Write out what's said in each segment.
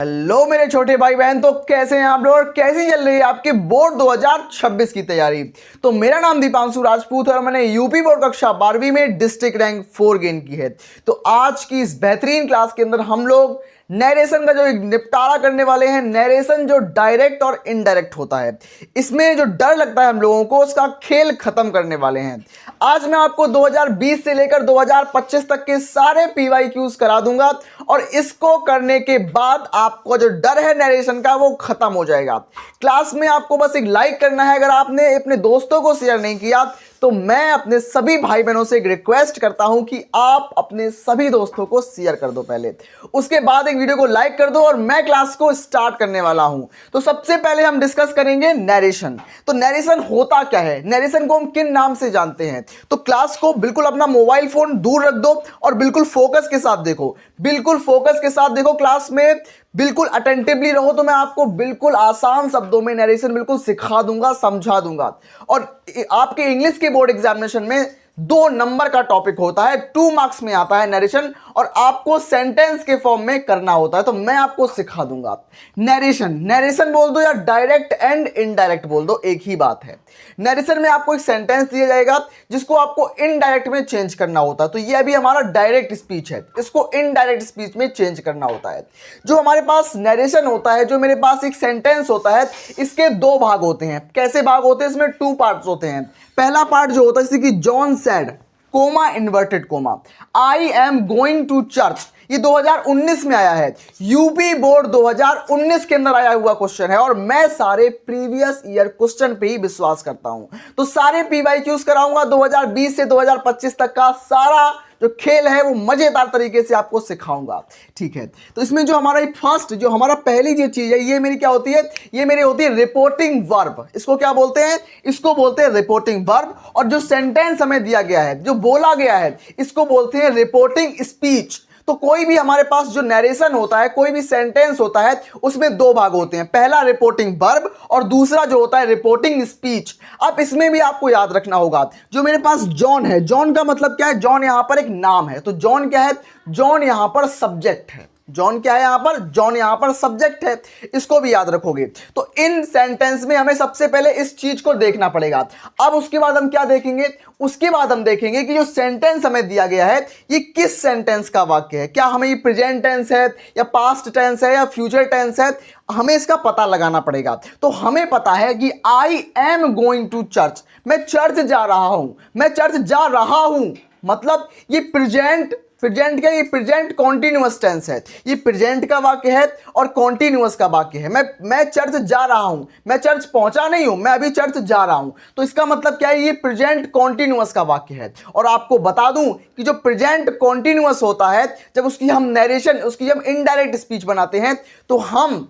Hello मेरे छोटे भाई बहन, तो कैसे हैं आप लोग और कैसी चल रही है आपके बोर्ड 2026 की तैयारी। तो मेरा नाम दीपांशु राजपूत है और मैंने यूपी बोर्ड कक्षा 12वीं में डिस्ट्रिक्ट रैंक 4 गेन की है। तो आज की इस बेहतरीन क्लास के अंदर हम लोग नरेशन का जो एक निपटारा करने वाले हैं। नरेशन जो डायरेक्ट और इनडायरेक्ट होता है, इसमें जो डर लगता है हम लोगों को, उसका खेल खत्म करने वाले हैं। आज मैं आपको 2020 से लेकर 2025 तक के सारे पीवाईक्यूज करा दूंगा और इसको करने के बाद आपको जो डर है नरेशन का वो खत्म हो जाएगा। क्लास में आपको बस एक लाइक करना है। अगर आपने अपने दोस्तों को शेयर नहीं किया तो मैं अपने सभी भाई बहनों से एक रिक्वेस्ट करता हूं कि आप अपने सभी दोस्तों को शेयर कर दो पहले, उसके बाद एक वीडियो को लाइक कर दो और मैं क्लास को स्टार्ट करने वाला हूं। तो सबसे पहले हम डिस्कस करेंगे नरेशन। तो नरेशन होता क्या है, नरेशन को हम किन नाम से जानते हैं। तो क्लास को बिल्कुल अपना मोबाइल फोन दूर रख दो और बिल्कुल फोकस के साथ देखो, बिल्कुल फोकस के साथ देखो, क्लास में बिल्कुल अटेंटिवली रहो। तो मैं आपको बिल्कुल आसान शब्दों में नरेशन बिल्कुल सिखा दूंगा, समझा दूंगा। और आपके इंग्लिश के बोर्ड एग्जामिनेशन में 2 नंबर का टॉपिक होता है, 2 मार्क्स में आता है नरेशन, और आपको सेंटेंस के फॉर्म में करना होता है। तो मैं आपको सिखा दूंगा नरेशन। नरेशन बोल दो या डायरेक्ट एंड इनडायरेक्ट बोल दो, एक ही बात है। नरेशन में आपको एक सेंटेंस दिया जाएगा जिसको आपको इनडायरेक्ट में चेंज करना होता है। तो ये अभी हमारा डायरेक्ट स्पीच है, इसको इनडायरेक्ट स्पीच में चेंज करना होता है। जो हमारे पास नरेशन होता है, जो मेरे पास एक सेंटेंस होता है, इसके 2 भाग होते हैं। कैसे भाग होते हैं, इसमें 2 पार्ट्स होते हैं। पहला पार्ट जो होता है, जैसे कि John said, comma inverted comma, I am going to church, ये 2019 में आया है, यूपी बोर्ड 2019 के अंदर आया हुआ क्वेश्चन है और मैं सारे प्रीवियस ईयर क्वेश्चन पे ही विश्वास करता हूं। तो सारे पीवाईक्यूज कराऊंगा 2020 से 2025 तक का सारा जो खेल है वो मजेदार तरीके से आपको सिखाऊंगा, ठीक है। तो इसमें जो हमारा फर्स्ट, जो हमारा पहली जो चीज है, ये मेरी क्या होती है, ये मेरी होती है रिपोर्टिंग वर्ब। इसको क्या बोलते हैं, इसको बोलते हैं रिपोर्टिंग वर्ब। और जो सेंटेंस हमें दिया गया है, जो बोला गया है, इसको बोलते हैं रिपोर्टिंग स्पीच। तो कोई भी हमारे पास जो नरेशन होता है, कोई भी सेंटेंस होता है, उसमें 2 भाग होते हैं। पहला रिपोर्टिंग वर्ब और दूसरा जो होता है रिपोर्टिंग स्पीच। अब इसमें भी आपको याद रखना होगा, जो मेरे पास जॉन है, जॉन का मतलब क्या है, जॉन यहां पर एक नाम है। तो जॉन क्या है, जॉन यहां पर सब्जेक्ट है। जॉन क्या है यहां पर, जॉन यहां पर सब्जेक्ट है, इसको भी याद रखोगे। तो इन सेंटेंस में हमें सबसे पहले इस चीज को देखना पड़ेगा। अब उसके बाद हम क्या देखेंगे, उसके बाद हम देखेंगे कि जो सेंटेंस हमें दिया गया है ये किस सेंटेंस का वाक्य है। क्या हमें ये प्रेजेंट टेंस है या पास्ट टेंस है या फ्यूचर टेंस है, हमें इसका पता लगाना पड़ेगा। तो हमें पता है कि I am going to church, मैं चर्च जा रहा हूं, मैं चर्च जा रहा हूं, मतलब ये प्रेजेंट क्या, ये प्रेजेंट कॉन्टिन्यूअस टेंस है, ये प्रेजेंट का वाक्य है और कॉन्टिन्यूअस का वाक्य है। मैं चर्च जा रहा हूं, मैं चर्च पहुंचा नहीं हूं, मैं अभी चर्च जा रहा हूं। तो इसका मतलब क्या है, ये प्रेजेंट कॉन्टिन्यूअस का वाक्य है। और आपको बता दूं कि जो प्रेजेंट कॉन्टिन्यूअस होता है, जब उसकी हम नरेशन, उसकी जब इनडायरेक्ट स्पीच बनाते हैं, तो हम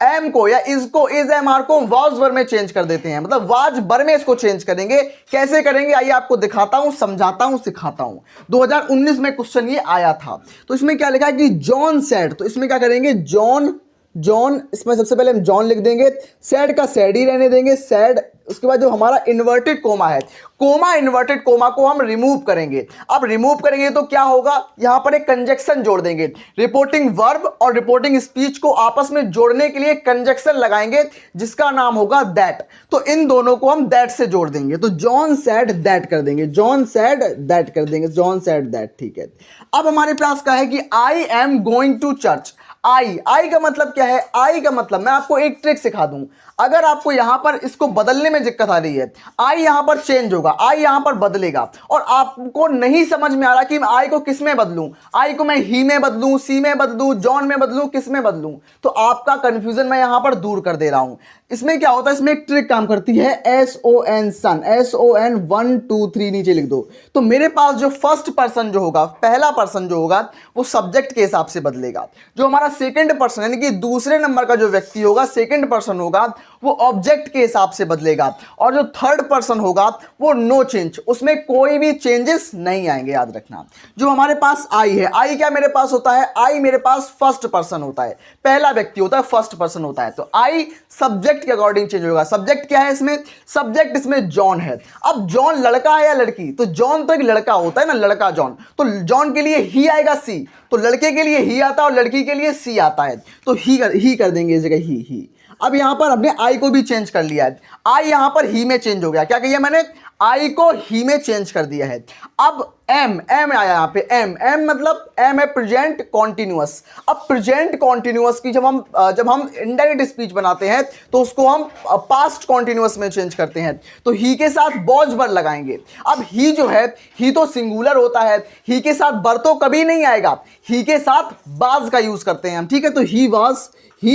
एम को या इसको, इज एम आर को वाज वर्ब में चेंज कर देते हैं, मतलब वाज वर्ब में इसको चेंज करेंगे। कैसे करेंगे, आइए आपको दिखाता हूं, समझाता हूं, सिखाता हूं। 2019 में क्वेश्चन ये आया था। तो इसमें क्या लिखा है कि जॉन सेड, तो इसमें क्या करेंगे, जॉन, इसमें सबसे पहले हम जॉन लिख देंगे, सैड का सैड ही रहने देंगे, सैड। उसके बाद जो हमारा इन्वर्टेड कोमा है, कोमा इन्वर्टेड कोमा को हम रिमूव करेंगे। अब रिमूव करेंगे तो क्या होगा, यहां पर एक कंजक्शन जोड़ देंगे। रिपोर्टिंग वर्ब और रिपोर्टिंग स्पीच को आपस में जोड़ने के लिए कंजक्शन लगाएंगे जिसका नाम होगा दैट। तो इन दोनों को हम दैट से जोड़ देंगे। तो जॉन सैड दैट कर देंगे, जॉन सैड दैट कर देंगे, जॉन सैड दैट, ठीक है। अब हमारे पास क्या है कि I am going to church. I का मतलब क्या है, आई का मतलब मैं आपको एक ट्रिक सिखा दूं। अगर आपको यहां पर इसको बदलने में दिक्कत आ रही है, आई यहां पर चेंज होगा, आई यहां पर बदलेगा और आपको नहीं समझ में आ रहा कि आई को किस में बदलूं, आई को मैं ही में बदलूं, सी में बदलूं, जॉन में बदलूं, किस में बदलूं, तो आपका कंफ्यूजन मैं यहां पर दूर कर दे रहा हूं। इसमें क्या होता है, इसमें एक ट्रिक काम करती है, SON सन, SON 1 2 3 नीचे लिख दो। तो मेरे पास जो फर्स्ट पर्सन जो होगा, पहला पर्सन जो होगा, वो सब्जेक्ट के हिसाब से बदलेगा। जो हमारा सेकंड पर्सन यानी कि दूसरे नंबर का जो व्यक्ति होगा, सेकंड पर्सन होगा, वो ऑब्जेक्ट के हिसाब से बदलेगा। और जो थर्ड पर्सन होगा वो नो चेंज, उसमें कोई भी चेंजेस नहीं आएंगे, याद रखना। जो हमारे पास आई है, आई क्या मेरे पास होता है, आई मेरे पास फर्स्ट पर्सन होता है, पहला व्यक्ति होता है, फर्स्ट पर्सन होता है। तो आई सब्जेक्ट के अकॉर्डिंग चेंज होगा। सब्जेक्ट क्या है इसमें, सब्जेक्ट इसमें जॉन है। अब जॉन लड़का है या लड़की, तो जॉन तो एक लड़का होता है ना, लड़का जॉन, तो जॉन के लिए ही आएगा सी, तो लड़के के लिए ही आता है और लड़की के लिए सी आता है तो ही कर देंगे इस जगह ही। अब यहाँ पर हमने आई को भी चेंज कर लिया है, आई यहाँ पर ही में चेंज हो गया। क्या किया मैंने, आई को ही में चेंज कर दिया है। अब एम आया यहाँ पे, एम मतलब एम है प्रेजेंट कॉन्टिन्यूअस। अब प्रेजेंट कॉन्टिन्यूअस की जब हम इनडायरेक्ट स्पीच बनाते हैं तो उसको हम पास्ट कॉन्टिन्यूअस में चेंज करते हैं, तो ही के साथ वॉज वर लगाएंगे। अब ही जो है, ही तो सिंगुलर होता है, ही के साथ वर तो कभी नहीं आएगा, ही के साथ वाज का यूज करते हैं हम, ठीक है। तो ही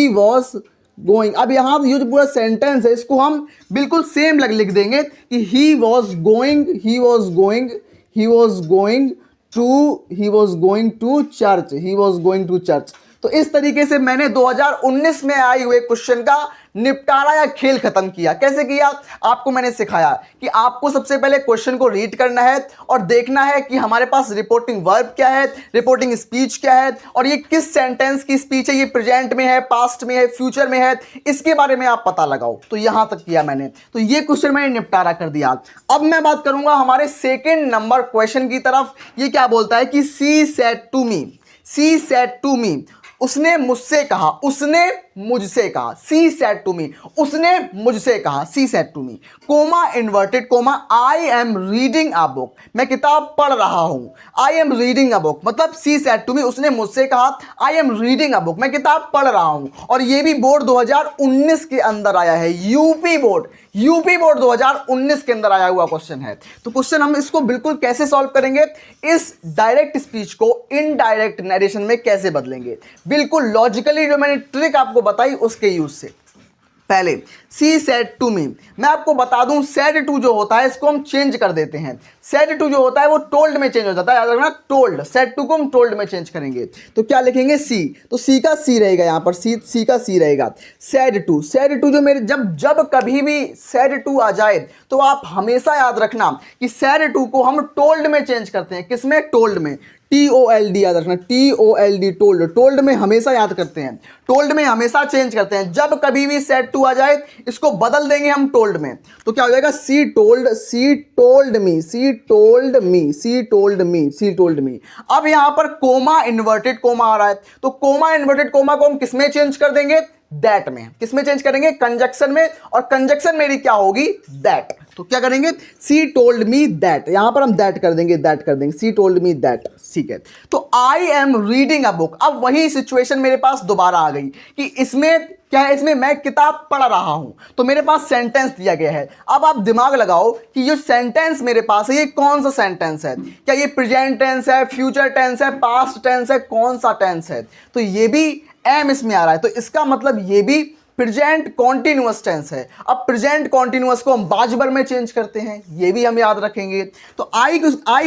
वॉज गोइंग। अब यहाँ ये जो पूरा सेंटेंस है इसको हम बिल्कुल सेम लिख देंगे कि he was going to church. तो इस तरीके से मैंने 2019 में आए हुए क्वेश्चन का निपटारा या खेल खत्म किया। कैसे किया, आपको मैंने सिखाया कि आपको सबसे पहले क्वेश्चन को रीड करना है और देखना है कि हमारे पास रिपोर्टिंग वर्ब क्या है, रिपोर्टिंग स्पीच क्या है, और ये किस सेंटेंस की स्पीच है, ये प्रेजेंट में है, पास्ट में है, फ्यूचर में है, इसके बारे में आप पता लगाओ। तो यहां तक किया मैंने, तो ये क्वेश्चन मैंने निपटारा कर दिया। अब मैं बात करूंगा हमारे सेकेंड नंबर क्वेश्चन की तरफ। ये क्या बोलता है कि सी सेड टू मी, उसने मुझसे कहा, उसने मुझसे कहा, सी सेड टू मी, उसने मुझसे कहा, she said to me, comma inverted comma, I am reading a book, मैं किताब पढ़ रहा हूं, I am reading a book, मतलब सी सेड टू मी, उसने मुझसे कहा, I am reading a book, मैं किताब पढ़ रहा हूं। और ये भी बोर्ड 2019 के अंदर आया है, यूपी बोर्ड 2019 के अंदर आया हुआ क्वेश्चन है। तो क्वेश्चन हम इसको बिल्कुल कैसे सॉल्व करेंगे, इस डायरेक्ट स्पीच को इनडायरेक्ट नरेशन में कैसे बदलेंगे, बिल्कुल लॉजिकली जो मैंने ट्रिक आपको बताई उसके यूज से। पहले सी सेड टू मी, मैं आपको बता दूं सेड टू जो होता है इसको हम चेंज कर देते हैं। सेड टू जो होता है वो टोल्ड में चेंज हो जाता है, याद रखना टोल्ड, सेड टू को हम टोल्ड में चेंज करेंगे। तो क्या लिखेंगे, सी, तो सी का सी रहेगा यहाँ पर, सी का सी रहेगा। सेड टू जो मेरे जब कभी भी सेड टू आ जाए तो आप हमेशा याद रखना कि सेड टू को हम टोल्ड में चेंज करते हैं। किसमें, टोल्ड में, TOLD याद रखना, TOLD टोल्ड में हमेशा याद करते हैं, टोल्ड में हमेशा चेंज करते हैं। जब कभी भी सेड टू आ जाए इसको बदल देंगे हम टोल्ड में, तो क्या हो जाएगा, सी टोल्ड मी। अब यहां पर कोमा इन्वर्टेड कोमा आ रहा है, तो कोमा इन्वर्टेड कोमा को हम किसमें चेंज कर देंगे, दैट में। किसमें चेंज करेंगे, कंजक्शन में, और कंजक्शन मेरी क्या होगी, दैट। तो क्या करेंगे, सी टोल्ड मी दैट, यहां पर हम दैट कर देंगे, सी टोल्ड मी दैट, ठीक है। तो आई एम रीडिंग अ बुक, अब वही सिचुएशन मेरे पास दोबारा आ गई कि इसमें क्या है, इसमें मैं किताब पढ़ रहा हूं, तो मेरे पास सेंटेंस दिया गया है। अब आप दिमाग लगाओ कि जो सेंटेंस मेरे पास है ये कौन सा सेंटेंस है, क्या ये प्रेजेंट टेंस है, फ्यूचर टेंस है, पास्ट टेंस है, कौन सा टेंस है। तो ये भी एम इसमें आ रहा है, तो इसका मतलब ये भी प्रेजेंट कॉन्टिन्यूअस टेंस है। अब प्रेजेंट कॉन्टिन्यूअस को हम बाजबर में चेंज करते हैं, ये भी हम याद रखेंगे। तो आई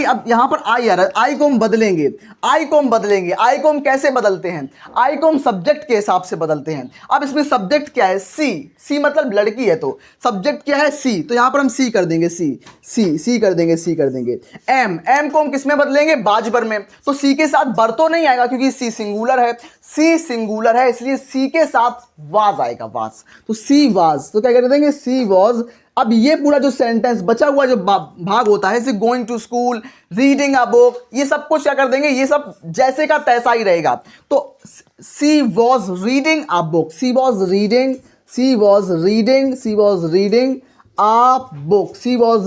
अब यहां पर आई आ रहा है, आई को हम बदलेंगे, आई को हम कैसे बदलते हैं, आई को हम सब्जेक्ट के हिसाब से बदलते हैं। अब इसमें सब्जेक्ट क्या है, सी मतलब लड़की है, तो सब्जेक्ट क्या है, सी, तो यहां पर हम सी कर देंगे, सी कर देंगे। एम को हम किस में बदलेंगे, बाजबर में, तो सी के साथ बर तो नहीं आएगा क्योंकि सी सिंगुलर है, इसलिए सी के साथ वाज आएगा, वाज, तो सी वाज, तो क्या कर देंगे, सी वाज। अब ये पूरा जो सेंटेंस बचा हुआ जो भाग होता है, जैसे going to school, reading a book, ये सब कुछ क्या कर देंगे, ये सब जैसे का तैसा ही रहेगा। तो she was reading a book, she was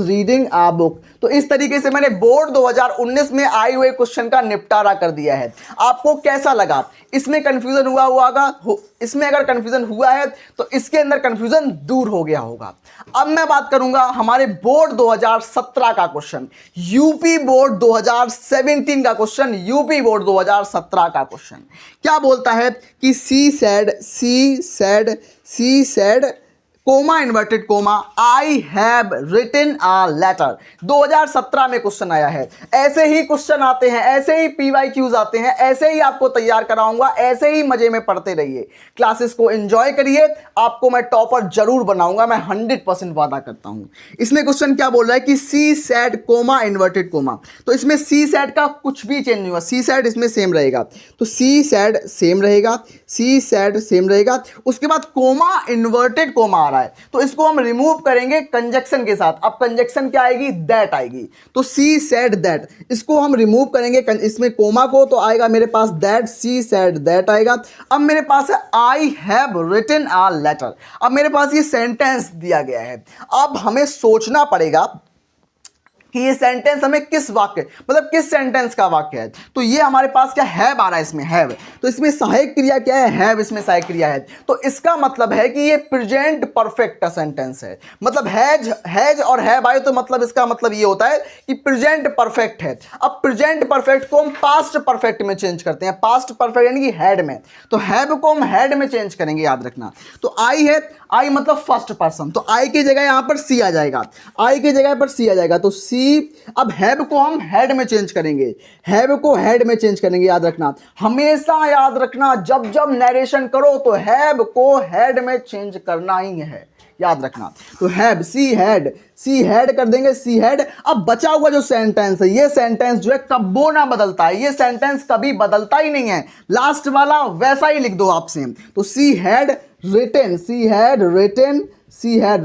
reading a book. तो इस तरीके से मैंने बोर्ड 2019 में आए हुए क्वेश्चन का निपटारा कर दिया है। आपको कैसा लगा, इसमें कंफ्यूजन हुआ होगा, इसमें अगर कंफ्यूजन हुआ है तो इसके अंदर कंफ्यूजन दूर हो गया होगा। अब मैं बात करूंगा हमारे बोर्ड 2017 का क्वेश्चन, यूपी बोर्ड 2017 का क्वेश्चन, यूपी बोर्ड 2017 का क्वेश्चन क्या बोलता है कि she said comma inverted comma, I have written a letter. 2017 में क्वेश्चन आया है। ऐसे ही क्वेश्चन आते हैं, ऐसे ही PYQs आते हैं, ऐसे ही आपको तैयार कराऊंगा, ऐसे ही मजे में पढ़ते रहिए, क्लासेस को एंजॉय करिए, आपको मैं टॉपर जरूर बनाऊंगा, मैं 100% वादा करता हूं। इसमें क्वेश्चन क्या बोल रहा है कि she said comma inverted coma, तो इसमें सी सेड का कुछ भी चेंज नहीं हुआ, सी सेड इसमें सेम रहेगा, तो सी सेड सेम रहेगा, उसके बाद कोमा इन्वर्टेड कोमा आ रहा है। रहा है, तो इसको हम रिमूव करेंगे कंजक्शन के साथ। अब कंजक्शन क्या आएगी, दैट आएगी, तो सी सेड दैट, इसको हम रिमूव करेंगे इसमें कोमा को, तो आएगा मेरे पास दैट, सी सेड दैट आएगा। अब मेरे पास है I have written a letter. अब मेरे पास ये सेंटेंस दिया गया है, अब हमें सोचना पड़ेगा कि ये सेंटेंस हमें किस वाक्य, मतलब किस सेंटेंस का वाक्य है। तो ये हमारे पास क्या हैव आ रहा है, इसमें हैव, तो इसमें सहायक क्रिया क्या है, हैव इसमें सहायक क्रिया है, तो इसका मतलब है कि ये प्रेजेंट परफेक्ट का सेंटेंस है। मतलब हैज और हैव आए तो मतलब इसका मतलब ये होता है कि प्रेजेंट परफेक्ट है। अब प्रेजेंट परफेक्ट को हम पास्ट परफेक्ट में चेंज करते हैं, पास्ट परफेक्ट यानी कि हैड में, तो हैव को हम हैड में चेंज करेंगे, याद रखना। तो आई है, आई मतलब फर्स्ट पर्सन, तो आई की जगह यहां पर सी आ जाएगा, आई की जगह पर सी आ जाएगा, तो सी। अब हैव को हम हेड में चेंज करेंगे, हैव को हेड में चेंज करेंगे, याद रखना, हमेशा याद रखना, जब जब नरेशन करो तो हैव को हेड में चेंज करना ही है, याद रखना। तो हैव, सी हैड कर देंगे, सी हैड। अब बचा हुआ जो सेंटेंस है, ये सेंटेंस जो है कब्बो ना बदलता है, ये सेंटेंस कभी बदलता ही नहीं है, लास्ट वाला वैसा ही लिख दो आप सेम। तो she had written, she had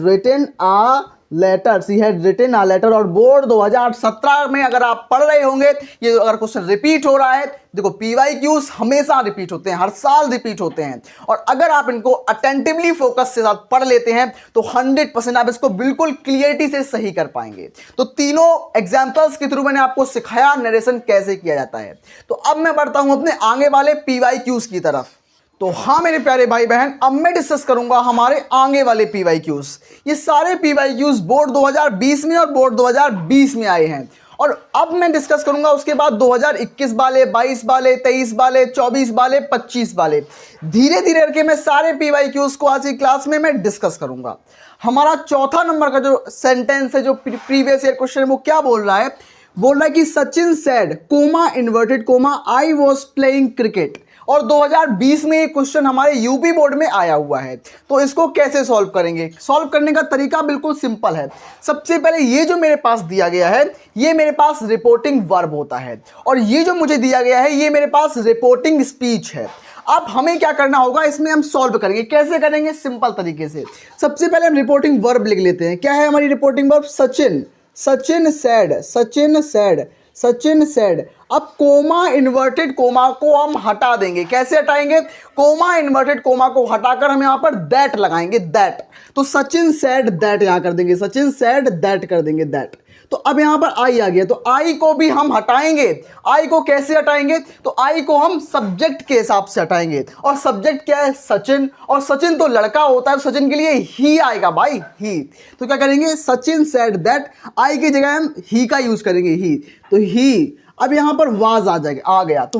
written a letter, she had written a letter. और बोर्ड 2017 में अगर आप पढ़ रहे होंगे, ये अगर क्वेश्चन रिपीट हो रहा है, देखो PYQs हमेशा रिपीट होते हैं, हर साल रिपीट होते हैं, और अगर आप इनको अटेंटिवली फोकस के साथ पढ़ लेते हैं तो 100% आप इसको बिल्कुल क्लियरिटी से सही कर पाएंगे। तो तीनों एग्जांपल्स के थ्रू मैंने आपको सिखाया नरेशन कैसे किया जाता है। तो अब मैं बढ़ता हूं अपने आगे वाले PYQs की तरफ। तो हाँ मेरे प्यारे भाई बहन, अब मैं डिस्कस करूंगा हमारे आगे वाले PYQs। ये सारे PYQs बोर्ड 2020 में और बोर्ड 2020 में आए हैं, और अब मैं डिस्कस करूंगा उसके बाद 2021 वाले, 22 वाले, 23 वाले, 24 वाले, 25 वाले, धीरे धीरे करके मैं सारे PYQs को आज की क्लास में मैं डिस्कस करूंगा। हमारा चौथा नंबर का जो सेंटेंस है, जो प्रीवियस ईयर क्वेश्चन है, वो क्या बोल रहा है, बोल रहा है कि Sachin said comma inverted comma I was playing cricket. और 2020 में ये क्वेश्चन हमारे यूपी बोर्ड में आया हुआ है। तो इसको कैसे सॉल्व करेंगे, सॉल्व करने का तरीका बिल्कुल सिंपल है। सबसे पहले ये जो मेरे पास दिया गया है, ये मेरे पास रिपोर्टिंग वर्ब होता है, और ये जो मुझे दिया गया है, ये मेरे पास रिपोर्टिंग स्पीच है। अब हमें क्या करना होगा, इसमें हम सॉल्व करेंगे। कैसे करेंगे, सिंपल तरीके से। सबसे पहले हम रिपोर्टिंग वर्ब लिख लेते हैं। क्या है हमारी रिपोर्टिंग वर्ब, सचिन सेड। अब कोमा इन्वर्टेड कोमा को हम हटा देंगे। कैसे हटाएंगे, कोमा इन्वर्टेड कोमा को हटाकर हम यहां पर दैट लगाएंगे, दैट। तो सचिन सेड दैट यहां कर देंगे, सचिन सेड दैट कर देंगे, दैट। तो अब यहां पर आई आ गया, तो आई को भी हम हटाएंगे। आई को कैसे हटाएंगे, तो आई को हम सब्जेक्ट के हिसाब से हटाएंगे, और सब्जेक्ट क्या है, सचिन, और सचिन तो लड़का होता है, सचिन के लिए ही आएगा भाई, ही। तो क्या करेंगे, सचिन सेड दैट, आई की जगह हम ही का यूज करेंगे, ही, तो ही। अब यहां पर वाज आ गया, तो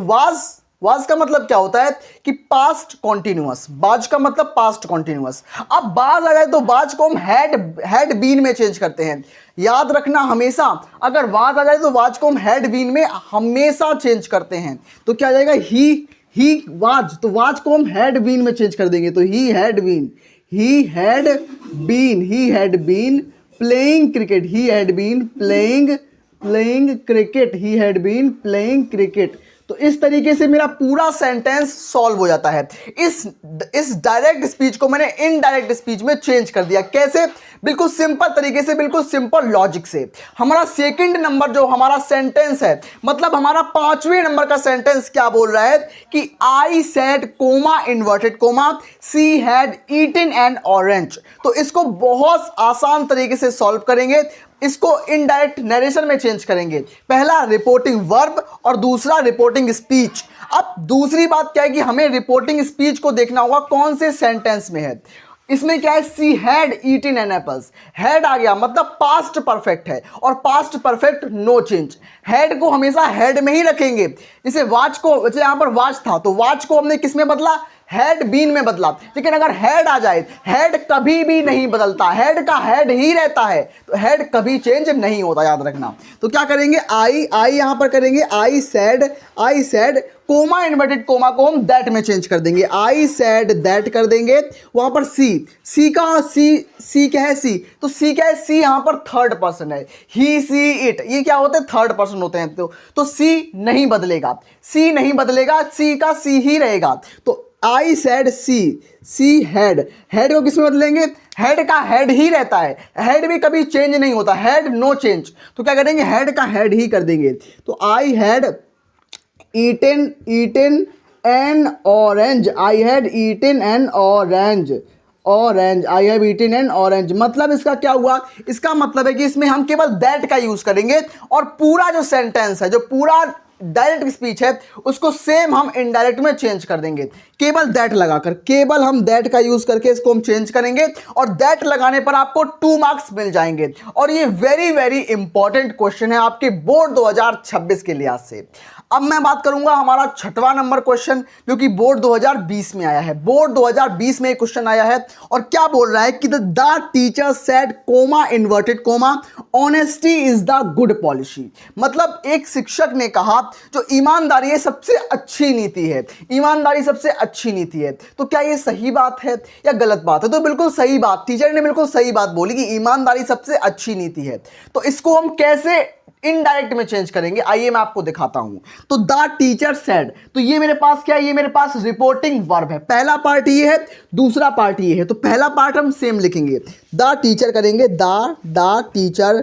वाज का मतलब क्या होता है कि पास्ट कॉन्टिन्यूअस, बाज का मतलब पास्ट कॉन्टिन्यूअस। अब बाज आ जाए तो बाज को हम हैड बीन में चेंज करते हैं। याद रखना, हमेशा अगर वाज आ जाए तो वाज को हम हैड बीन में हमेशा चेंज करते हैं। तो क्या आ जाएगा, ही वाज, तो वाज को हम हैड बीन में चेंज कर देंगे, तो he had been playing cricket, he had been playing cricket. तो इस तरीके से मेरा पूरा सेंटेंस सॉल्व हो जाता है। इस डायरेक्ट स्पीच को मैंने इनडायरेक्ट स्पीच में चेंज कर दिया। कैसे, बिल्कुल सिंपल तरीके से, बिल्कुल सिंपल लॉजिक से। हमारा सेकंड नंबर जो हमारा सेंटेंस है, मतलब हमारा 5वें नंबर का सेंटेंस क्या बोल रहा है कि I said comma inverted comma she had eaten an orange. तो इसको बहुत आसान तरीके से सॉल्व करेंगे, इसको इनडायरेक्ट नरेशन में चेंज करेंगे। पहला रिपोर्टिंग वर्ब और दूसरा रिपोर्टिंग स्पीच। अब दूसरी बात क्या है कि हमें रिपोर्टिंग स्पीच को देखना होगा कौन से सेंटेंस में है। इसमें क्या है, she had eaten an apples, had आ गया मतलब पास्ट परफेक्ट है, और past perfect no change. Had को हमेशा हैड में ही रखेंगे। जैसे वाच को, जैसे यहां पर वाच था तो वाच को हमने किस में बदला, हैड बीन में बदला। लेकिन अगर हैड आ जाए, हैड कभी भी नहीं बदलता, हैड का हैड ही रहता है, तो हैड कभी चेंज नहीं होता, याद रखना। तो क्या करेंगे, आई यहां पर करेंगे, आई सेड कोमा इन्वर्टेड कोमा को हम दैट में चेंज कर देंगे, आई सेड दैट कर देंगे। वहां पर सी क्या है, सी, तो सी क्या है, सी यहां पर थर्ड पर्सन है, ही सी इट, ये क्या होते हैं, थर्ड पर्सन होते हैं। तो सी नहीं बदलेगा, सी का सी ही रहेगा। तो I said she, she had, had को किस में बदलेंगे, हेड का हेड ही रहता है, हेड भी कभी चेंज नहीं होता, हेड नो चेंज, तो क्या करेंगे, हेड का हेड ही कर देंगे। तो I had eaten an orange, I had eaten an orange, orange, I have eaten an orange. मतलब इसका क्या हुआ, इसका मतलब है कि इसमें हम केवल दैट का यूज करेंगे और पूरा जो सेंटेंस है, जो पूरा डायरेक्ट स्पीच है, उसको सेम हम इनडायरेक्ट में चेंज कर देंगे, केवल दैट लगाकर, केवल हम दैट का यूज करके इसको हम चेंज करेंगे और दैट लगाने पर आपको 2 मार्क्स मिल जाएंगे। और ये वेरी वेरी इंपॉर्टेंट क्वेश्चन है आपके बोर्ड 2026 के लिहाज से। अब मैं बात करूंगा हमारा 6वां नंबर क्वेश्चन, जो कि बोर्ड 2020 में आया है। बोर्ड 2020 में एक क्वेश्चन आया है और क्या बोल रहा है कि the teacher said comma inverted coma honesty is the good policy. मतलब एक शिक्षक ने कहा जो ईमानदारी है सबसे अच्छी नीति है, ईमानदारी सबसे अच्छी नीति है। तो क्या ये सही बात है या गलत बात है? तो बिल्कुल सही बात, टीचर ने बिल्कुल सही बात बोली कि ईमानदारी सबसे अच्छी नीति है। तो इसको हम कैसे इनडायरेक्ट में चेंज करेंगे, आइए मैं आपको दिखाता हूं। तो द टीचर सेड, तो ये मेरे पास क्या है, ये मेरे पास रिपोर्टिंग वर्ब है। पहला पार्ट ये है, दूसरा पार्ट ये है। तो पहला पार्ट हम सेम लिखेंगे, द टीचर करेंगे, the teacher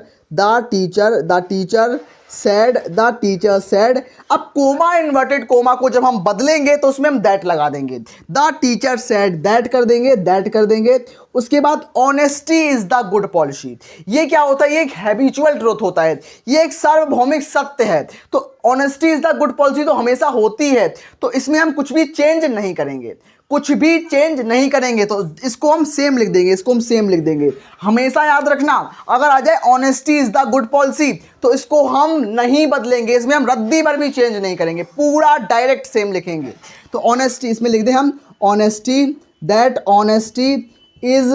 said, the teacher said. अब कोमा इन्वर्टेड कोमा को जब हम बदलेंगे तो उसमें हम दैट लगा देंगे, द टीचर सेड, दैट कर देंगे, दैट कर देंगे। उसके बाद honesty is the good policy. ये क्या होता है, ये एक हैबिचुअल ट्रूथ होता है, ये एक सार्वभौमिक सत्य है। तो honesty is the good policy तो हमेशा होती है, तो इसमें हम कुछ भी चेंज नहीं करेंगे, कुछ भी चेंज नहीं करेंगे। तो इसको हम सेम लिख देंगे, इसको हम सेम लिख देंगे। हमेशा याद रखना, अगर आ जाए honesty is the good policy तो इसको हम नहीं बदलेंगे, इसमें हम रद्दी भर भी चेंज नहीं करेंगे, पूरा डायरेक्ट सेम लिखेंगे। तो ऑनेस्टी इसमें लिख दें हम, honesty, that honesty is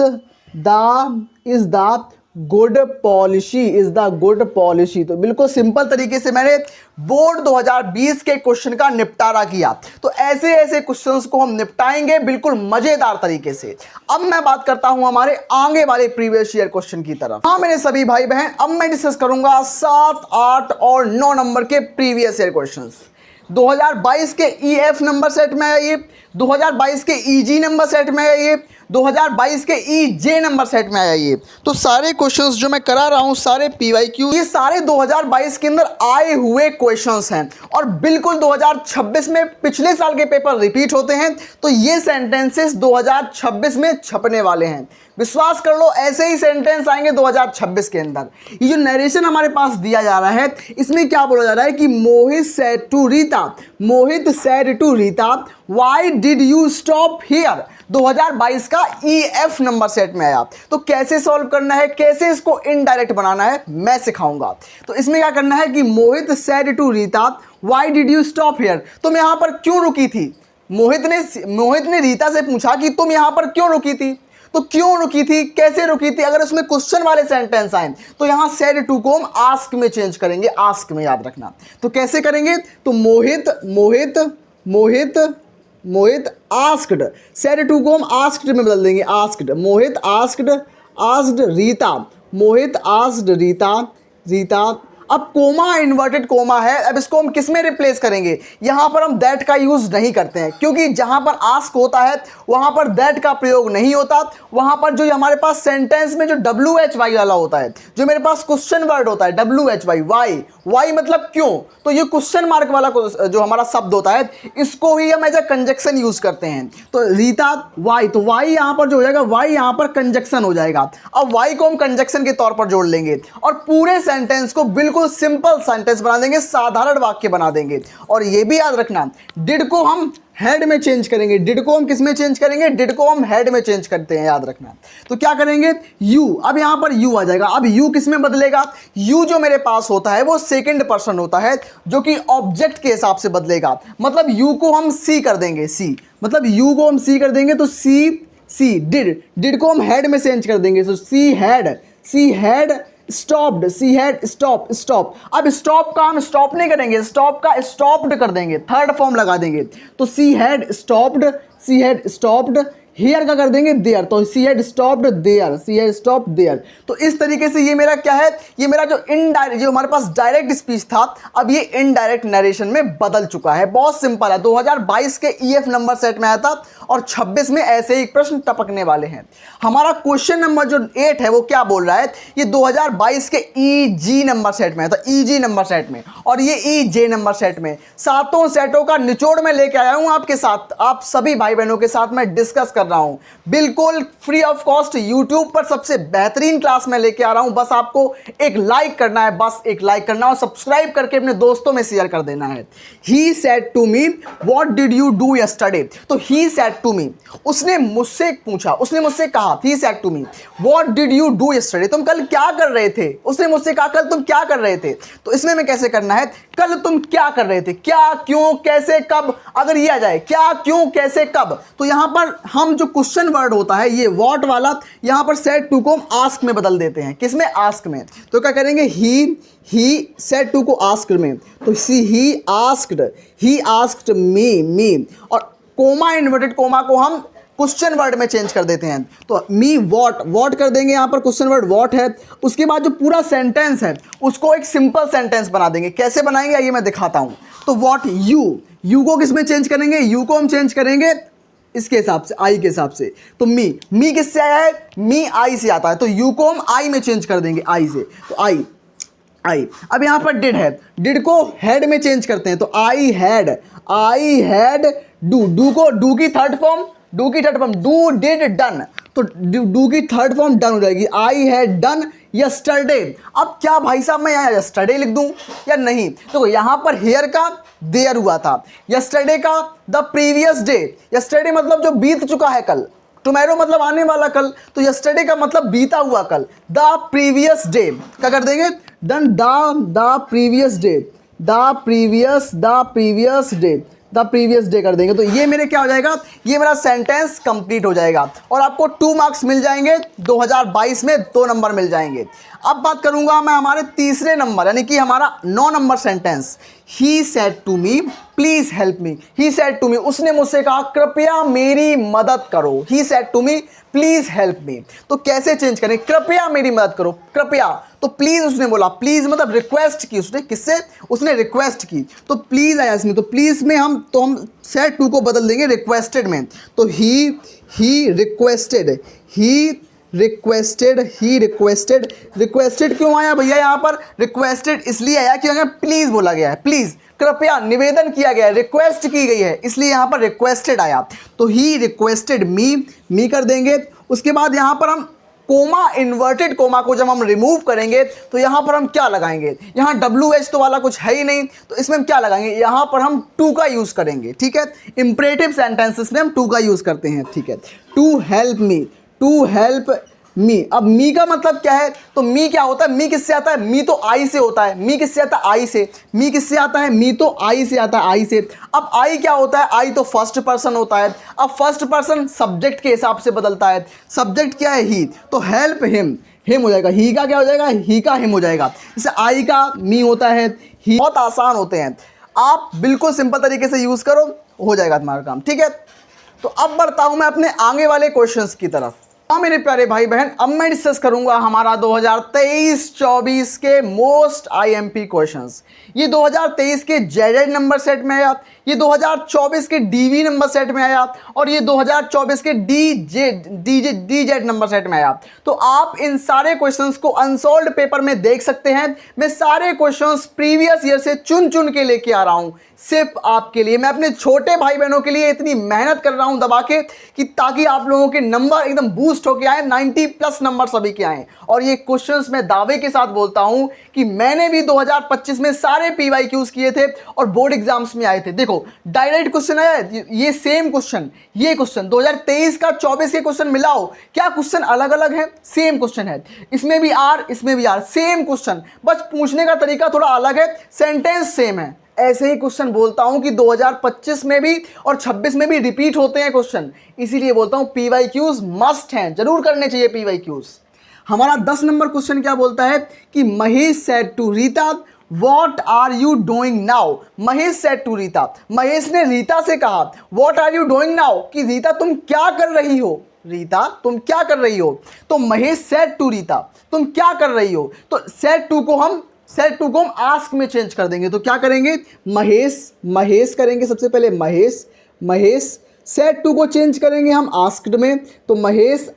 the good policy, is the good policy. तो बिल्कुल सिंपल तरीके से मैंने बोर्ड 2020 के क्वेश्चन का निपटारा किया। तो ऐसे ऐसे क्वेश्चंस को हम निपटाएंगे बिल्कुल मजेदार तरीके से। अब मैं बात करता हूं हमारे आगे वाले प्रीवियस ईयर क्वेश्चन की तरफ। हाँ मेरे सभी भाई बहन, अब मैं डिस्कस करूंगा 7, 8 और 9 नंबर के प्रीवियस ईयर क्वेश्चंस। 2022 के EF नंबर सेट में आइए, 2022 के EG नंबर सेट में आइए, 2022 के EJ नंबर सेट में आइए। तो सारे क्वेश्चंस जो मैं करा रहा हूं, सारे PYQ, ये सारे 2022 के अंदर आए हुए क्वेश्चंस हैं और बिल्कुल 2026 में पिछले साल के पेपर रिपीट होते हैं। तो ये सेंटेंसेस 2026 में छपने वाले हैं, विश्वास कर लो, ऐसे ही सेंटेंस आएंगे 2026 के अंदर। ये जो नरेशन हमारे पास दिया जा रहा है, इसमें क्या बोला जा रहा है कि Mohit said to Rita, Mohit said to Rita, why did you stop here. 2022 का EF नंबर सेट में आया। तो कैसे सॉल्व करना है, कैसे इसको इनडायरेक्ट बनाना है, मैं सिखाऊंगा। तो इसमें क्या करना है कि Mohit said to Rita, why did you stop here, तुम यहां पर क्यों रुकी थी। मोहित ने रीता से पूछा कि तुम यहां पर क्यों रुकी थी। तो क्यों रुकी थी, कैसे रुकी थी, अगर उसमें क्वेश्चन वाले सेंटेंस आए तो यहां सेड टू को हम आस्क में चेंज करेंगे, आस्क में, याद रखना। तो कैसे करेंगे, तो मोहित आस्क्ड, सेड टू को हम आस्क्ड में बदल देंगे, आस्क्ड। मोहित आस्क्ड रीता, मोहित आस्क्ड रीता। अब कोमा इन्वर्टेड कोमा है, अब इसको हम किस में रिप्लेस करेंगे, यहां पर हम दैट का यूज नहीं करते हैं, क्योंकि जहां पर आस्क होता है वहां पर दैट का प्रयोग नहीं होता। वहां पर जो हमारे पास सेंटेंस में जो WHY वाला होता है, जो मेरे पास क्वेश्चन वर्ड होता है WHY, वाई मतलब क्यों, तो ये क्वेश्चन मार्क वाला जो हमारा शब्द होता है, इसको ही हम एज ए कंजक्शन यूज करते हैं। तो रीता वाई, तो वाई यहां पर जो हो जाएगा, वाई यहां पर कंजक्शन हो जाएगा। अब वाई को हम कंजक्शन के तौर पर जोड़ लेंगे और पूरे सेंटेंस को बिल्कुल सिंपल सेंटेंस बना देंगे, साधारण वाक्य बना देंगे। और ये भी याद रखना, डिड को हम हेड में चेंज करेंगे, डिड को हम किस में चेंज करेंगे, डिड को हम हेड में चेंज करते हैं, याद रखना। तो क्या करेंगे, यू, अब यहां पर यू आ जाएगा। अब यू किस में बदलेगा, यू जो मेरे पास होता है वो सेकंड पर्सन होता है, जो कि ऑब्जेक्ट के हिसाब से बदलेगा। मतलब यू को हम सी कर देंगे, सी, मतलब यू को हम सी कर देंगे। तो सी डिड को हम हेड में चेंज कर देंगे। तो she had stopped, she had stop. अब स्टॉप का हम स्टॉप नहीं करेंगे, स्टॉप का स्टॉप्ड कर देंगे, थर्ड फॉर्म लगा देंगे। तो सी हैड स्टॉप्ड हियर का कर देंगे देयर, तो she had stopped there, she had stopped there. तो इस तरीके से ये मेरा क्या है, ये मेरा जो इनडायरेक्ट, जो हमारे पास डायरेक्ट स्पीच था अब ये इनडायरेक्ट नरेशन में बदल चुका है। बहुत सिंपल है, 2022 के ईएफ नंबर सेट में आया था और 26 में ऐसे ही प्रश्न टपकने वाले हैं। हमारा क्वेश्चन नंबर जो 8 है वो क्या बोल रहा है, ये 2022 के ईजी नंबर सेट में आया था, ईजी नंबर सेट में, और ये ईजे नंबर सेट में। सातों सेटों का निचोड़ में लेके आया हूं आपके साथ, आप सभी भाई बहनों के साथ मैं डिस्कस कर रहा हूं, बिल्कुल फ्री ऑफ कॉस्ट यूट्यूब पर सबसे बेहतरीन क्लास में लेके आ रहा हूं। बस आपको एक लाइक करना है, बस एक लाइक करना है और सब्सक्राइब करके अपने दोस्तों में शेयर कर देना है। He said to me what did you do yesterday, तो ही सेड टू मी, उसने मुझसे पूछा, उसने मुझसे कहा, he said to me what did you do yesterday, तुम कल क्या कर रहे थे। उसने मुझसे कहा कल तुम क्या कर रहे थे, तो इसमें मैं कैसे करना है, कल तुम क्या कर रहे थे, क्या, क्यों, कैसे, कब। अगर ये आ जाए क्या, क्यों, कैसे, कब, तो यहां पर हम जो क्वेश्चन वर्ड होता है ये व्हाट वाला, यहां पर सेड टू को हम आस्क में बदल देते हैं। किसमें, आस्क में। तो क्या करेंगे, ही सेड टू को आस्क्ड में, तो ही आस्क्ड मी, और कोमा, इन्वर्टेड कोमा को हम क्वेश्चन वर्ड में चेंज कर देते हैं। तो मी वॉट कर देंगे, यहां पर क्वेश्चन वर्ड वॉट है। उसके बाद जो पूरा सेंटेंस है उसको एक सिंपल सेंटेंस बना देंगे। कैसे बनाएंगे आइए मैं दिखाता हूं। तो वॉट, यू को किस में चेंज करेंगे, यू को हम चेंज करेंगे इसके हिसाब से, आई के हिसाब से। तो मी किससे आया है, मी आई से आता है, तो यू को हम आई में चेंज कर देंगे, आई से। तो आई। अब यहां पर डिड है, डिड को हेड में चेंज करते हैं, तो आई हैड डू को डू की third form, do did done, तो डू की थर्ड फॉर्म डन हो जाएगी, आई हैड डन यस्टरडे। अब क्या भाई साहब मैं यहाँ यस्टरडे लिख दूं या नहीं, तो यहां पर हेयर का देयर हुआ था, यस्टरडे का द प्रीवियस डे, यस्टरडे मतलब जो बीत चुका है कल, टुमारो मतलब आने वाला कल, तो यस्टरडे का मतलब बीता हुआ कल, द प्रीवियस डे क्या कर देंगे, डन द प्रीवियस डे कर देंगे। तो ये मेरे क्या हो जाएगा, ये मेरा सेंटेंस कंप्लीट हो जाएगा और आपको 2 मार्क्स मिल जाएंगे, 2022 में 2 नंबर मिल जाएंगे। अब बात करूंगा मैं हमारे तीसरे नंबर, यानी कि हमारा 9 नंबर sentence. He said to me please help me, he said to me, उसने मुझसे कहा कृपया मेरी मदद करो, he said to me please help me. तो कैसे चेंज करें, कृपया मेरी मदद करो, कृपया, तो प्लीज उसने बोला, प्लीज मतलब रिक्वेस्ट की उसने, किससे, उसने रिक्वेस्ट की, तो प्लीज आया इसमें, तो प्लीज में हम सेड टू को बदल देंगे रिक्वेस्टेड में, तो ही रिक्वेस्टेड क्यों आया भैया, यहाँ पर रिक्वेस्टेड इसलिए आया क्योंकि प्लीज बोला गया है, प्लीज कृपया निवेदन किया गया है, रिक्वेस्ट की गई है, इसलिए यहाँ पर रिक्वेस्टेड आया। तो ही रिक्वेस्टेड मी कर देंगे। उसके बाद यहाँ पर हम कोमा, इन्वर्टेड कोमा को जब हम रिमूव करेंगे तो यहाँ पर हम क्या लगाएंगे, यहाँ WH तो वाला कुछ है ही नहीं, तो इसमें हम क्या लगाएंगे, यहाँ पर हम टू का यूज़ करेंगे, ठीक है। इंपरेटिव सेंटेंसेस में हम टू का यूज़ करते हैं, ठीक है। टू हेल्प मी, अब मी का मतलब क्या है, तो मी क्या होता है, मी किससे आता है, मी तो आई से होता है, मी किससे आता है, आई से, मी किससे आता है, मी तो आई से आता है, आई से। अब आई क्या होता है, आई तो फर्स्ट पर्सन होता है, अब फर्स्ट पर्सन सब्जेक्ट के हिसाब से बदलता है, सब्जेक्ट क्या है, ही, तो हेल्प हिम हो जाएगा, ही का क्या हो जाएगा, ही का हिम हो जाएगा। जैसे आई का मी होता है, ही, बहुत आसान होते हैं, आप बिल्कुल सिंपल तरीके से यूज़ करो, हो जाएगा तुम्हारा काम, ठीक है। तो अब बढ़ता हूँ मैं अपने आगे वाले क्वेश्चंस की तरफ। हाँ मेरे प्यारे भाई बहन, अब मैं डिस्कस करूंगा हमारा 2023-24 के मोस्ट आईएमपी क्वेश्चंस। ये 2023 के जेड नंबर सेट में आया, ये 2024 के डीवी नंबर सेट में आया और ये 2024 के डीजेड नंबर सेट में आया। तो आप इन सारे क्वेश्चंस को अनसॉल्व्ड पेपर में देख सकते हैं। मैं सारे क्वेश्चंस प्रीवियस ईयर से चुन चुन के लेके आ रहा हूं सिर्फ आपके लिए। मैं अपने छोटे भाई बहनों के लिए इतनी मेहनत कर रहा हूं दबा के कि ताकि आप लोगों के नंबर एकदम बूस्ट होके आए, 90+ नंबर सभी के आए। और ये क्वेश्चंस मैं दावे के साथ बोलता हूं कि मैंने भी 2025 में सारे PYQs किए थे और बोर्ड एग्जाम्स में आए थे। देखो डायरेक्ट क्वेश्चन आया, ये सेम क्वेश्चन, ये क्वेश्चन 2023 का 24 के क्वेश्चन मिलाओ, क्या क्वेश्चन अलग अलग है, सेम क्वेश्चन है, इसमें भी आर इसमें भी आर, सेम क्वेश्चन, बस पूछने का तरीका थोड़ा अलग है, सेंटेंस सेम है। ऐसे ही क्वेश्चन बोलता हूं कि 2025 में भी और 26 में भी रिपीट होते हैं क्वेश्चन, इसीलिए बोलता हूं PYQs मस्ट हैं, जरूर करने चाहिए PYQs। हमारा 10 नंबर क्वेश्चन क्या बोलता है कि Mahesh said to Rita what are you doing now, Mahesh said to Rita, Mahesh ने रीता से कहा what are you doing now, कि रीता तुम क्या कर रही हो, रीता तुम क्या कर रही हो। तो महेश सेड टू रीता तुम क्या कर रही हो, तो सेड टू को हम आस्क में चेंज कर देंगे। तो क्या करेंगे, महेश करेंगे सबसे पहले, महेश सेड टू को चेंज करेंगे हम आस्क्ड में, तो महेश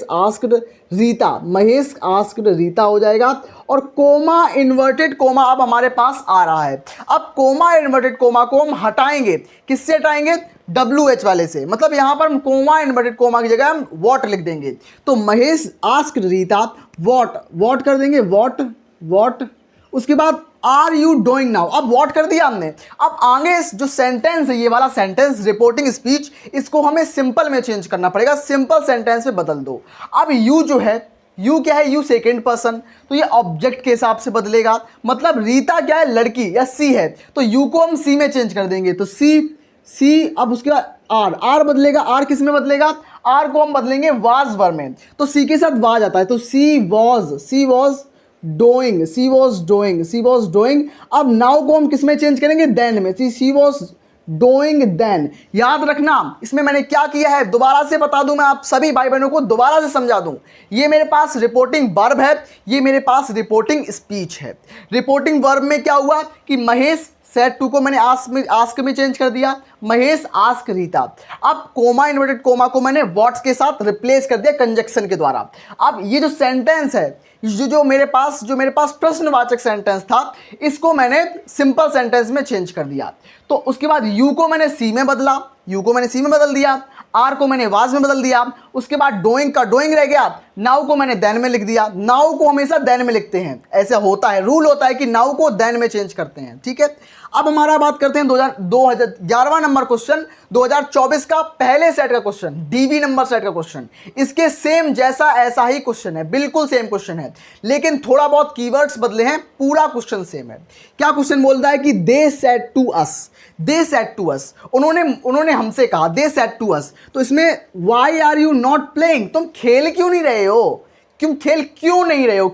आस्क्ड रीता हो जाएगा। और कोमा इन्वर्टेड कोमा अब हमारे पास आ रहा है। अब कोमा इन्वर्टेड कोमा को हम हटाएंगे, किससे हटाएंगे, WH वाले से, मतलब यहां पर हम कोमा इन्वर्टेड कोमा की जगह हम वॉट लिख देंगे। तो महेश आस्क्ड रीता वॉट कर देंगे, वॉट, उसके बाद आर यू डूइंग नाउ, अब वॉट कर दिया हमने। अब आगे जो सेंटेंस है, ये वाला सेंटेंस रिपोर्टिंग स्पीच, इसको हमें सिंपल में चेंज करना पड़ेगा, सिंपल सेंटेंस में बदल दो। अब यू जो है, यू क्या है, यू सेकेंड पर्सन, तो ये ऑब्जेक्ट के हिसाब से बदलेगा, मतलब रीता क्या है, लड़की या सी है, तो यू को हम सी में चेंज कर देंगे, तो सी अब उसके बाद आर बदलेगा, आर किस में बदलेगा, आर को हम बदलेंगे वाज वर्ब में, तो सी के साथ वाज आता है, तो सी वॉज डूइंग। अब नाउ को हम किस में चेंज करेंगे, देन में, सी वॉज डूइंग देन। याद रखना इसमें मैंने क्या किया है, दोबारा से बता दूं, मैं आप सभी भाई बहनों को दोबारा से समझा दूं। ये मेरे पास रिपोर्टिंग वर्ब है, ये मेरे पास रिपोर्टिंग स्पीच है। रिपोर्टिंग वर्ब में क्या हुआ कि महेश सेड टू को मैंने आस्क में चेंज कर दिया, महेश आस्क रीता। अब कोमा इन्वर्टेड कोमा को मैंने व्हाट्स के साथ रिप्लेस कर दिया कंजक्शन के द्वारा। अब ये जो सेंटेंस है, जो मेरे पास प्रश्नवाचक सेंटेंस था, इसको मैंने सिंपल सेंटेंस में चेंज कर दिया। तो उसके बाद यू को मैंने सी में बदला, बदल दिया, आर को मैंने वाज में बदल दिया, उसके बाद डूइंग का डूइंग रह गया, नाउ को मैंने देन में लिख दिया। नाउ को हमेशा देन में लिखते हैं, ऐसा होता है, रूल होता है कि नाउ को देन में चेंज करते हैं, ठीक है। अब हमारा बात करते हैं 2011वां नंबर क्वेश्चन, 2024 का पहले सेट का क्वेश्चन, डीवी नंबर सेट का क्वेश्चन। इसके सेम जैसा ऐसा ही क्वेश्चन है, बिल्कुल सेम क्वेश्चन है, लेकिन थोड़ा बहुत कीवर्ड्स बदले हैं, पूरा क्वेश्चन सेम है। क्या क्वेश्चन बोलता है कि दे सेड टू अस, उन्होंने हमसे कहा, दे सेड टू अस। तो इसमें why are you not playing, तुम खेल क्यों नहीं रहे हो,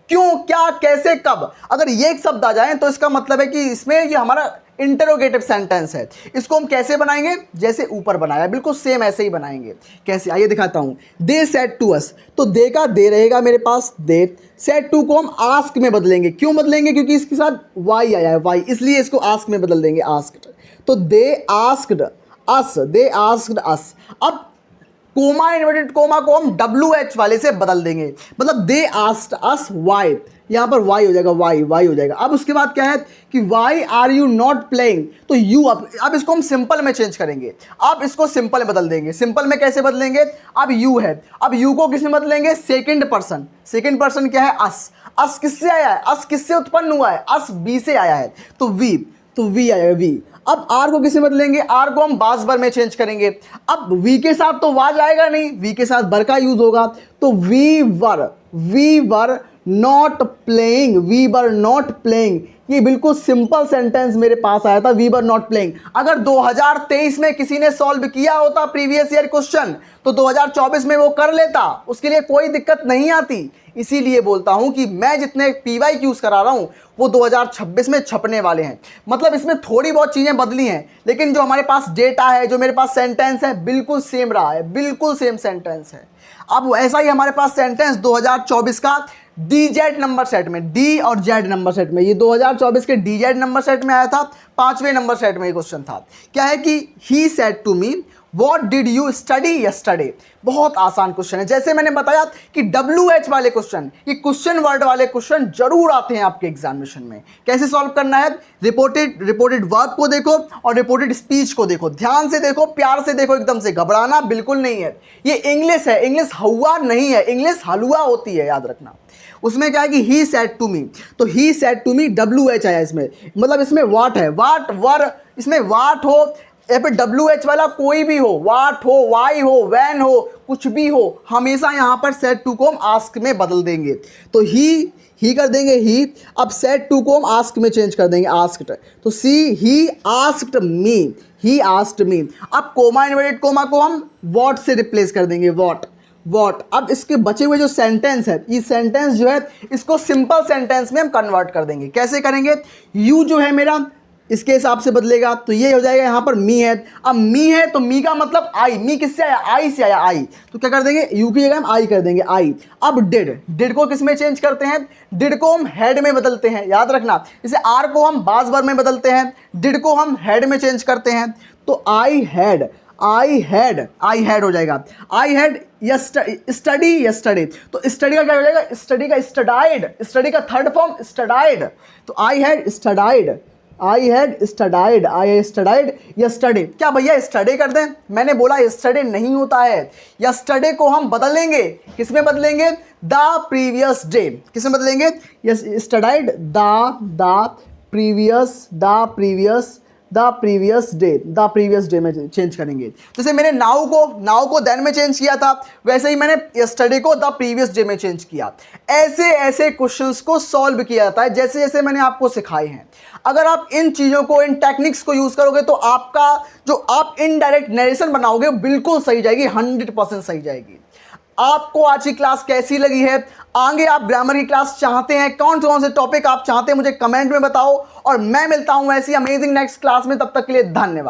क्यों, क्या, कैसे, कब। अगर ये एक शब्द आ जाए तो इसका मतलब है कि इसमें ये हमारा इंटरोगेटिव सेंटेंस है। इसको हम कैसे बनाएंगे, जैसे ऊपर बनाया, बिल्कुल सेम ऐसे ही बनाएंगे। कैसे, आइए दिखाता हूं। दे सेड टू अस, तो दे का दे रहेगा मेरे पास, दे। सेड टू को हम आस्क में बदलेंगे, क्यों बदलेंगे, क्योंकि इसके साथ वाई आया है, वाई, इसलिए इसको आस्क में बदल देंगे, आस्क्ड। तो दे आस्क्ड अस। अब कोमा इन्वर्टेड कोमा को हम WH वाले से बदल देंगे, मतलब दे आस्क्ड अस वाई, यहां पर वाई हो जाएगा, वाई हो जाएगा। अब उसके बाद क्या है कि why are you not playing, तो यू, अब इसको हम सिंपल में चेंज करेंगे, अब इसको सिंपल में बदल देंगे। सिंपल में कैसे बदलेंगे, अब यू है, अब यू को किस में बदलेंगे, सेकेंड पर्सन क्या है, अस किससे आया है, अस किससे उत्पन्न हुआ है, अस बी से आया है, तो वी आएगा, वी। अब आर को किसे बदलेंगे, आर को हम वाज वर्ब में चेंज करेंगे। अब वी के साथ तो वाज आएगा नहीं, वी के साथ वर का यूज होगा, तो वी वर नॉट प्लेइंग। ये बिल्कुल सिंपल सेंटेंस मेरे पास आया था, वी वर नॉट प्लेइंग। अगर 2023 में किसी ने सॉल्व किया होता प्रीवियस ईयर क्वेश्चन, तो 2024 में वो कर लेता, उसके लिए कोई दिक्कत नहीं आती। इसीलिए बोलता हूं कि मैं जितने PYQs करा रहा हूं वो 2026 में छपने वाले हैं। मतलब इसमें थोड़ी बहुत चीजें बदली हैं, लेकिन जो हमारे पास डेटा है, जो मेरे पास सेंटेंस है, बिल्कुल सेम रहा है, बिल्कुल सेम सेंटेंस है। अब ऐसा ही हमारे पास सेंटेंस 2024 का DZ नंबर सेट में, D और Z नंबर सेट में, ये 2024 के DZ नंबर सेट में आया था, 5वें नंबर सेट में ये क्वेश्चन था। क्या है कि he said to me what did you study yesterday. बहुत आसान क्वेश्चन है, जैसे मैंने बताया कि WH वाले क्वेश्चन, ये क्वेश्चन वर्ड वाले क्वेश्चन जरूर आते हैं आपके एग्जामिनेशन में। कैसे सॉल्व करना है, रिपोर्टेड वर्ब को देखो और रिपोर्टेड स्पीच को देखो, ध्यान से देखो, प्यार से देखो, एकदम से घबराना बिल्कुल नहीं है। ये इंग्लिश है, इंग्लिश हवा नहीं है, इंग्लिश हलवा होती है, याद रखना। उसमें क्या है कि ही सेड टू मी, तो he said to me WH आया इसमें, मतलब इसमें वाट है, वाट वर, इसमें वाट हो या फिर WH वाला कोई भी हो, वाट हो, वाई हो, वैन हो, कुछ भी हो, हमेशा यहाँ पर सेड टू को हम आस्क में बदल देंगे। तो ही कर देंगे ही, अब सेड टू को हम आस्क में चेंज कर देंगे, आस्क्ड। तो ही आस्क्ड मी। अब कोमा इन्वर्टेड कोमा को हम वॉट से रिप्लेस कर देंगे, वॉट वॉट। अब इसके बचे हुए जो सेंटेंस है, ये सेंटेंस जो है इसको सिंपल सेंटेंस में हम कन्वर्ट कर देंगे। कैसे करेंगे? यू जो है मेरा इसके हिसाब से बदलेगा, तो ये हो जाएगा यहाँ पर मी है। अब मी है तो मी का मतलब आई, मी किससे आया? आई से आया, आई। तो क्या कर देंगे? यू की जगह हम आई कर देंगे, आई। अब डिड, डिड को किस में चेंज करते हैं? डिड को हम हेड में बदलते हैं, याद रखना। जैसे आर को हम बाज वर्ब में बदलते हैं, डिड को हम हेड में चेंज करते हैं। तो I had, I had, I had हो जाएगा। आई हैड स्टडी यस्टरडे, तो स्टडी का क्या हो जाएगा? स्टडी का स्टडाइड, स्टडी का थर्ड फॉर्म स्टडाइड। तो I had studied, I had studied, I had studied yesterday. क्या भैया स्टडी कर दें? मैंने बोला यस्टरडे नहीं होता है। यस्टरडे को हम बदलेंगे, किस में बदलेंगे? The previous day. किस में बदलेंगे? यस स्टडाइड द प्रीवियस डे में चेंज करेंगे। जैसे मैंने नाउ को देन में चेंज किया था, वैसे ही मैंने यस्टरडे को द प्रीवियस डे में चेंज किया। ऐसे ऐसे क्वेश्चंस को सॉल्व किया जाता है जैसे जैसे मैंने आपको सिखाए हैं। अगर आप इन चीज़ों को, इन टेक्निक्स को यूज़ करोगे तो आपका जो आप इनडायरेक्ट नरेशन बनाओगे बिल्कुल सही जाएगी, 100% सही जाएगी। आपको आज की क्लास कैसी लगी है? आगे आप ग्रामर की क्लास चाहते हैं? कौन से टॉपिक आप चाहते हैं मुझे कमेंट में बताओ, और मैं मिलता हूं ऐसी अमेजिंग नेक्स्ट क्लास में। तब तक के लिए धन्यवाद।